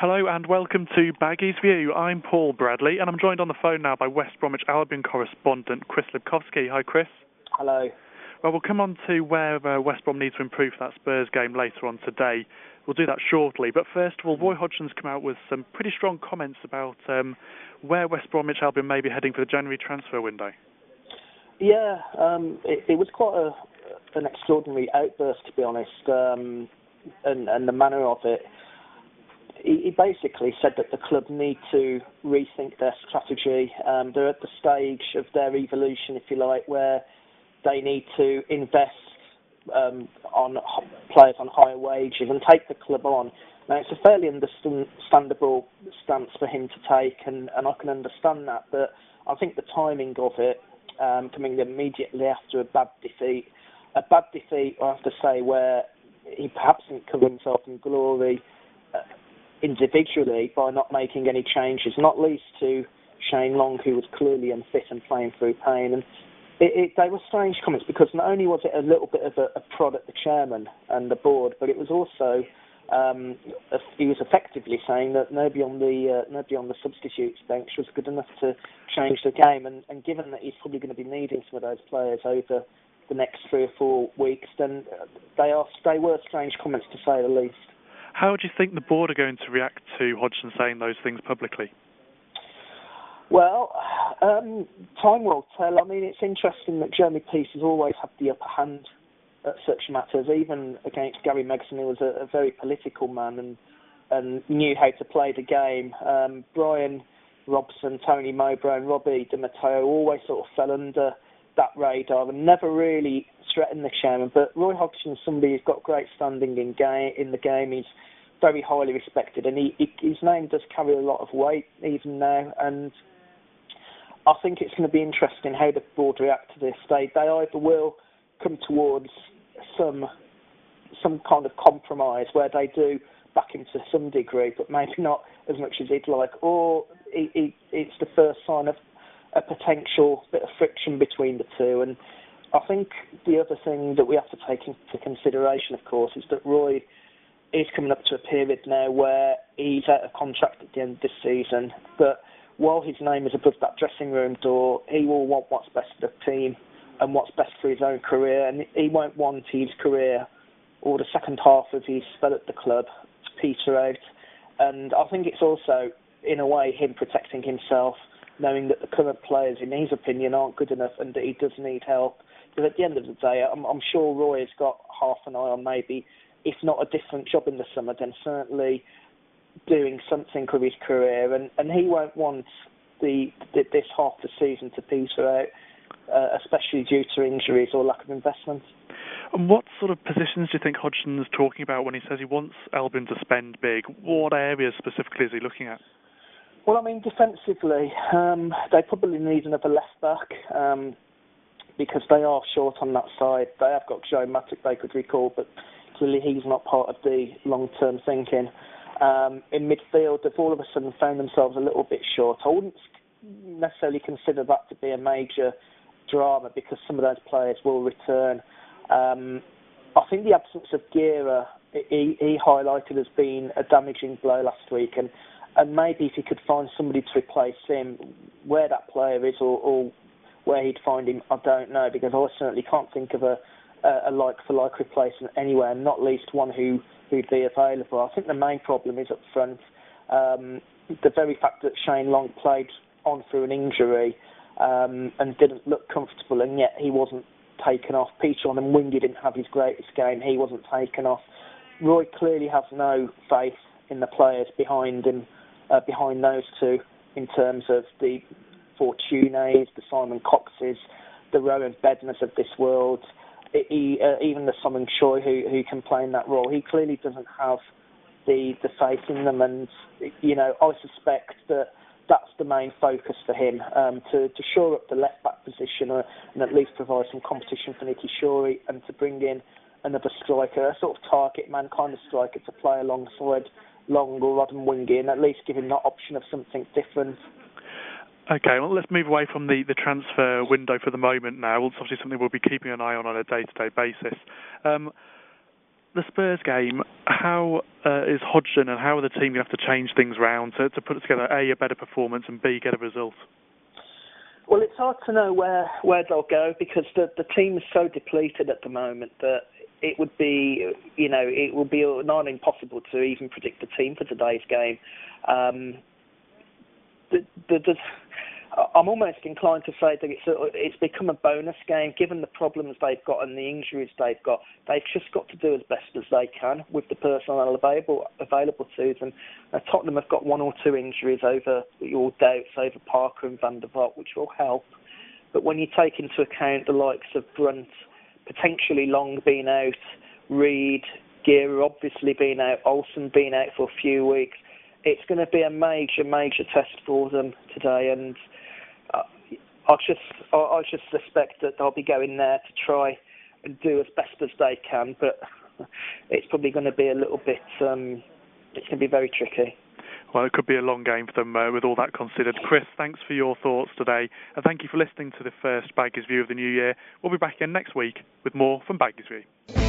Hello and welcome to Baggies View. I'm Paul Bradley and I'm joined on the phone now by West Bromwich Albion correspondent Chris Lipkowski. Hi Chris. Hello. Well, we'll come on to where West Brom needs to improve for that Spurs game later on today. We'll do that shortly, but first of all, Roy Hodgson's come out with some pretty strong comments about where West Bromwich Albion may be heading for the January transfer window. Yeah, it was quite an extraordinary outburst, to be honest, and the manner of it. He basically said that the club need to rethink their strategy. They're at the stage of their evolution, if you like, where they need to invest on players on higher wages and take the club on. Now, it's a fairly understandable stance for him to take, and I can understand that, but I think the timing of it, coming immediately after a bad defeat, I have to say, where he perhaps didn't cover himself in glory individually by not making any changes, not least to Shane Long, who was clearly unfit and playing through pain. And they were strange comments because not only was it a little bit of a prod at the chairman and the board, but it was also he was effectively saying that nobody on the substitutes bench was good enough to change the game. And given that he's probably going to be needing some of those players over the next 3 or 4 weeks, then they were strange comments to say the least. How do you think the board are going to react to Hodgson saying those things publicly? Well, time will tell. I mean, it's interesting that Jeremy Peace has always had the upper hand at such matters, even against Gary Megson, who was a very political man and knew how to play the game. Brian Robson, Tony Mowbray and Robbie Di Matteo always sort of fell under that radar and never really threatened the chairman. But Roy Hodgson is somebody who's got great standing in the game. He's very highly respected, and his name does carry a lot of weight even now. And I think it's going to be interesting how the board react to this. They either will come towards some kind of compromise where they do back him to some degree, but maybe not as much as he'd like, or it's the first sign of a potential bit of friction between the two. And I think the other thing that we have to take into consideration, of course, is that Roy is coming up to a period now where he's out of contract at the end of this season, but while his name is above that dressing room door, he will want what's best for the team and what's best for his own career, and he won't want his career or the second half of his spell at the club to peter out. And I think it's also, in a way, him protecting himself, knowing that the current players, in his opinion, aren't good enough and that he does need help. Because at the end of the day, I'm sure Roy has got half an eye on maybe, if not a different job in the summer, then certainly doing something with his career. And he won't want this half the season to peter out, especially due to injuries or lack of investment. And what sort of positions do you think Hodgson's talking about when he says he wants Albion to spend big? What areas specifically is he looking at? Well, I mean, defensively, they probably need another left-back because they are short on that side. They have got Joe Mattock they could recall, but clearly he's not part of the long-term thinking. In midfield, they've all of a sudden found themselves a little bit short. I wouldn't necessarily consider that to be a major drama because some of those players will return. I think the absence of Gira, he highlighted as being a damaging blow last week, and maybe if he could find somebody to replace him, where that player is or where he'd find him, I don't know, because I certainly can't think of a like-for-like replacement anywhere, not least one who'd be available. I think the main problem is up front. The very fact that Shane Long played on through an injury and didn't look comfortable, and yet he wasn't taken off. Peter on and Wingy didn't have his greatest game. He wasn't taken off. Roy clearly has no faith in the players behind him, behind those two, in terms of the Fortunés, the Simon Coxes, the Rowan Bednars of this world, even the Simon Choi who can play in that role. He clearly doesn't have the faith in them, and I suspect that that's the main focus for him, to shore up the left-back position and at least provide some competition for Nicky Shorey, and to bring in another striker, a sort of target man kind of striker to play alongside Long or Rodden Wingy, and at least give him that option of something different. Okay, well, let's move away from the transfer window for the moment now. It's obviously something we'll be keeping an eye on a day-to-day basis. the Spurs game, how is Hodgson and how are the team going to have to change things round to put together a better performance and B, get a result? Well, it's hard to know where they'll go because the team is so depleted at the moment that it would be, it will be not impossible to even predict the team for today's game. I'm almost inclined to say that it's become a bonus game, given the problems they've got and the injuries they've got. They've just got to do as best as they can with the personnel available to them. Tottenham have got one or two injuries or doubts over Parker and Van der Vaart, which will help. But when you take into account the likes of Brunt, potentially Long being out, Reed, Gear obviously being out, Olsen being out for a few weeks, it's going to be a major test for them today, and I just suspect that they'll be going there to try and do as best as they can, but it's probably going to be a little bit. It's going to be very tricky. Well, it could be a long game for them with all that considered. Chris, thanks for your thoughts today, and thank you for listening to the first Baggies View of the new year. We'll be back again next week with more from Baggies View.